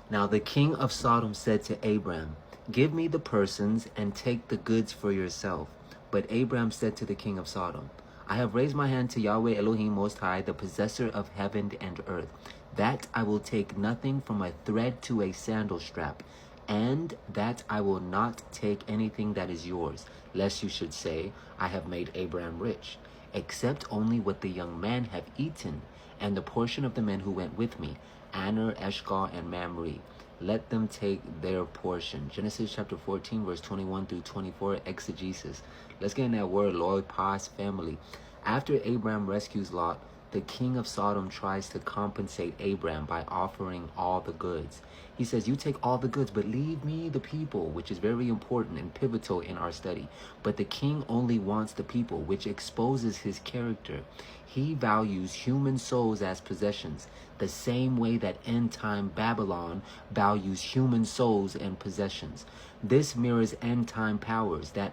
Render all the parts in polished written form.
Now the king of Sodom said to Abram, give me the persons and take the goods for yourself. But Abram said to the king of Sodom, I have raised my hand to Yahweh Elohim Most High, the possessor of heaven and earth, that I will take nothing from a thread to a sandal strap, and that I will not take anything that is yours, lest you should say, I have made Abram rich, except only what the young man have eaten, and the portion of the men who went with me, Aner, Eshcol, and Mamre. Let them take their portion. Genesis chapter 14, verse 21 through 24, exegesis. Let's get in that word, Lord, past family. After Abram rescues Lot, the king of Sodom tries to compensate Abram by offering all the goods. He says, you take all the goods, but leave me the people, which is very important and pivotal in our study. But the king only wants the people, which exposes his character. He values human souls as possessions, the same way that end-time Babylon values human souls and possessions. This mirrors end-time powers that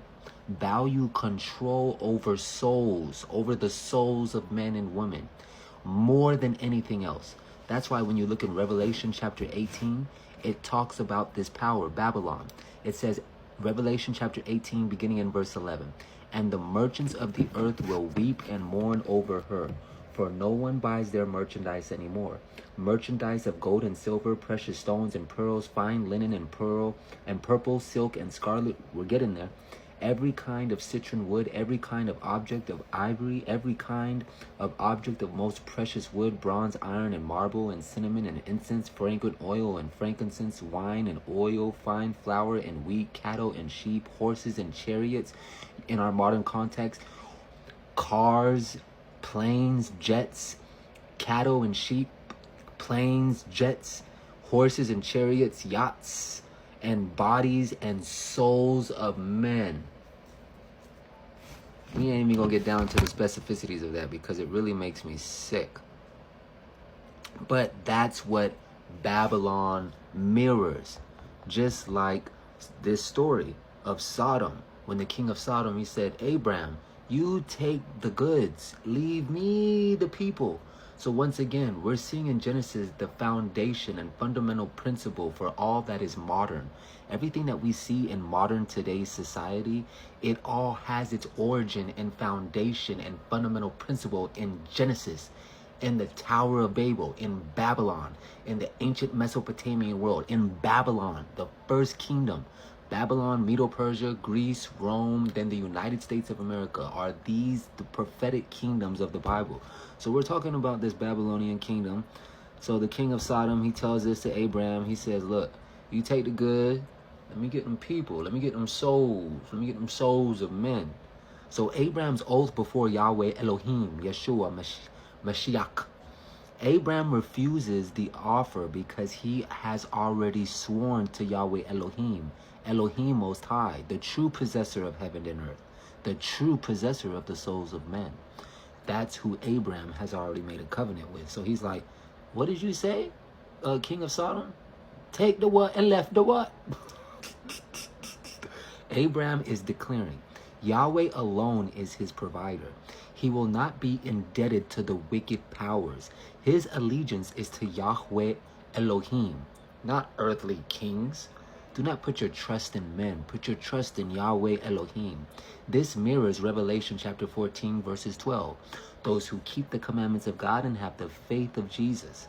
value control over souls, over the souls of men and women, more than anything else. That's why when you look in Revelation chapter 18, it talks about this power, Babylon. It says, Revelation chapter 18, beginning in verse 11, and the merchants of the earth will weep and mourn over her, for no one buys their merchandise anymore. Merchandise of gold and silver, precious stones and pearls, fine linen and pearl and purple, silk and scarlet. We're getting there. Every kind of citron wood, every kind of object of ivory, every kind of object of most precious wood, bronze, iron, and marble, and cinnamon, and incense, fragrant oil, and frankincense, wine, and oil, fine flour, and wheat, cattle, and sheep, horses, and chariots. In our modern context, cars, planes, jets, cattle and sheep, planes, jets, horses and chariots, yachts, and bodies and souls of men. We ain't even gonna get down to the specificities of that because it really makes me sick. But that's what Babylon mirrors. Just like this story of Sodom. When the king of Sodom, he said, Abram, you take the goods, leave me the people. So once again, we're seeing in Genesis the foundation and fundamental principle for all that is modern. Everything that we see in modern today's society, it all has its origin and foundation and fundamental principle in Genesis, in the Tower of Babel, in Babylon, in the ancient Mesopotamian world, in Babylon, the first kingdom. Babylon, Medo-Persia, Greece, Rome, then the United States of America. Are these the prophetic kingdoms of the Bible? So we're talking about this Babylonian kingdom. So the king of Sodom, he tells this to Abram. He says, look, you take the good. Let me get them people. Let me get them souls. Let me get them souls of men. So Abram's oath before Yahweh Elohim, Yeshua, Mashiach. Abram refuses the offer because he has already sworn to Yahweh Elohim, Elohim Most High, the true possessor of heaven and earth, the true possessor of the souls of men. That's who Abram has already made a covenant with. So he's like, what did you say, king of Sodom? Take the what and left the what? Abram is declaring, Yahweh alone is his provider. He will not be indebted to the wicked powers. His allegiance is to Yahweh Elohim, not earthly kings. Do not put your trust in men. Put your trust in Yahweh Elohim. This mirrors Revelation chapter 14, verses 12. Those who keep the commandments of God and have the faith of Jesus.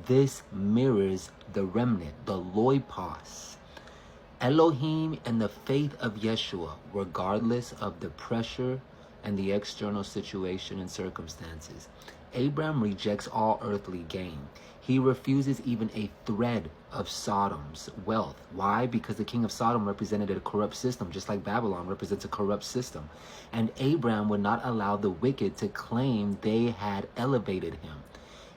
This mirrors the remnant, the loipos. Elohim and the faith of Yeshua, regardless of the pressure and the external situation and circumstances. Abram rejects all earthly gain. He refuses even a thread of Sodom's wealth. Why? Because the king of Sodom represented a corrupt system, just like Babylon represents a corrupt system. And Abram would not allow the wicked to claim they had elevated him.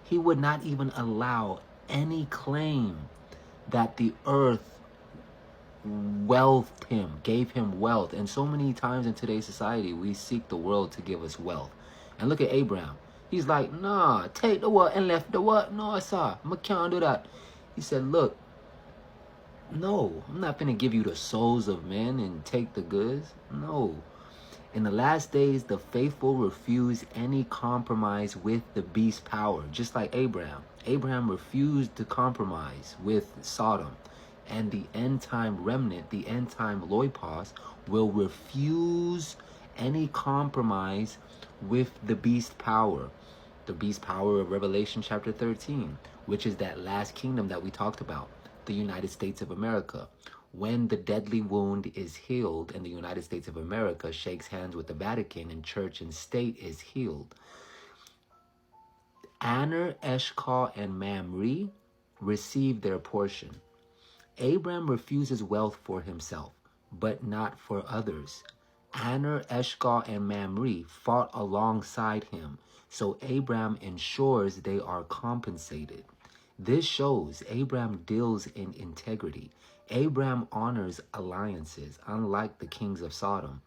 He would not even allow any claim that the earth wealthed him, gave him wealth. And so many times in today's society, we seek the world to give us wealth. And look at Abram. He's like, nah, take the what and left the what? No, sir, I can't do that. He said, look, no, I'm not going to give you the souls of men and take the goods. No. In the last days, the faithful refuse any compromise with the beast power, just like Abram. Abraham refused to compromise with Sodom, and the end time remnant, the end time loipos, will refuse any compromise with the beast power. The beast power of Revelation chapter 13, which is that last kingdom that we talked about, the United States of America. When the deadly wound is healed and the United States of America shakes hands with the Vatican and church and state is healed, Aner, Eshcol, and Mamre receive their portion. Abram refuses wealth for himself, but not for others. Aner, Eshcol, and Mamre fought alongside him, so Abram ensures they are compensated. This shows Abram deals in integrity. Abram honors alliances, unlike the kings of Sodom.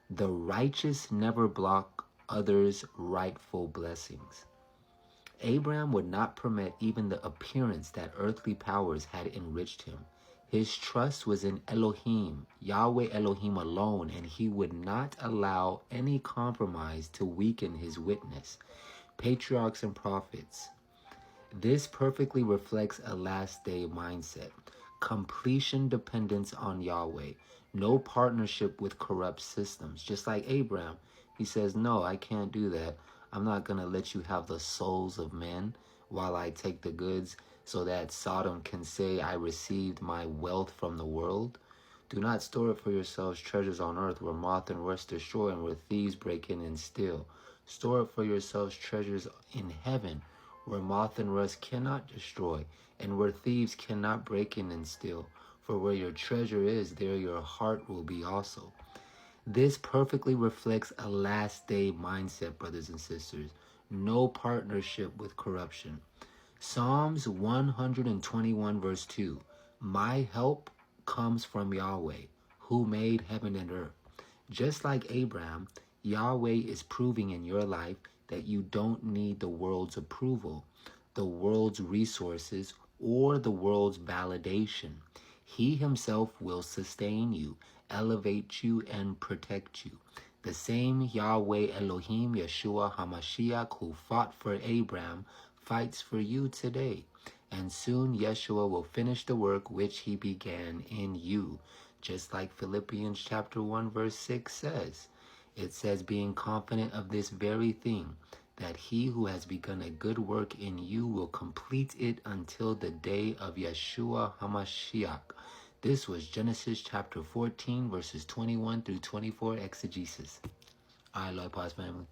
The righteous never block others' rightful blessings. Abram would not permit even the appearance that earthly powers had enriched him. His trust was in Elohim, Yahweh Elohim alone, and he would not allow any compromise to weaken his witness. Patriarchs and prophets. This perfectly reflects a last day mindset. Completion dependence on Yahweh. No partnership with corrupt systems. Just like Abram, he says, no, I can't do that. I'm not going to let you have the souls of men while I take the goods so that Sodom can say I received my wealth from the world. Do not store up for yourselves treasures on earth where moth and rust destroy and where thieves break in and steal. Store up for yourselves treasures in heaven where moth and rust cannot destroy and where thieves cannot break in and steal. For where your treasure is, there your heart will be also. This perfectly reflects a last day mindset, brothers and sisters. No partnership with corruption. Psalms 121 verse 2. My help comes from Yahweh, who made heaven and earth. Just like Abraham, Yahweh is proving in your life that you don't need the world's approval, the world's resources, or the world's validation. He himself will sustain you, elevate you, and protect you. The same Yahweh Elohim Yeshua HaMashiach who fought for Abraham fights for you today. And soon Yeshua will finish the work which he began in you. Just like Philippians chapter 1 verse 6 says. It says, being confident of this very thing, that he who has begun a good work in you will complete it until the day of Yeshua HaMashiach. This was Genesis chapter 14, verses 21 through 24, exegesis. All right, Lord Pause family.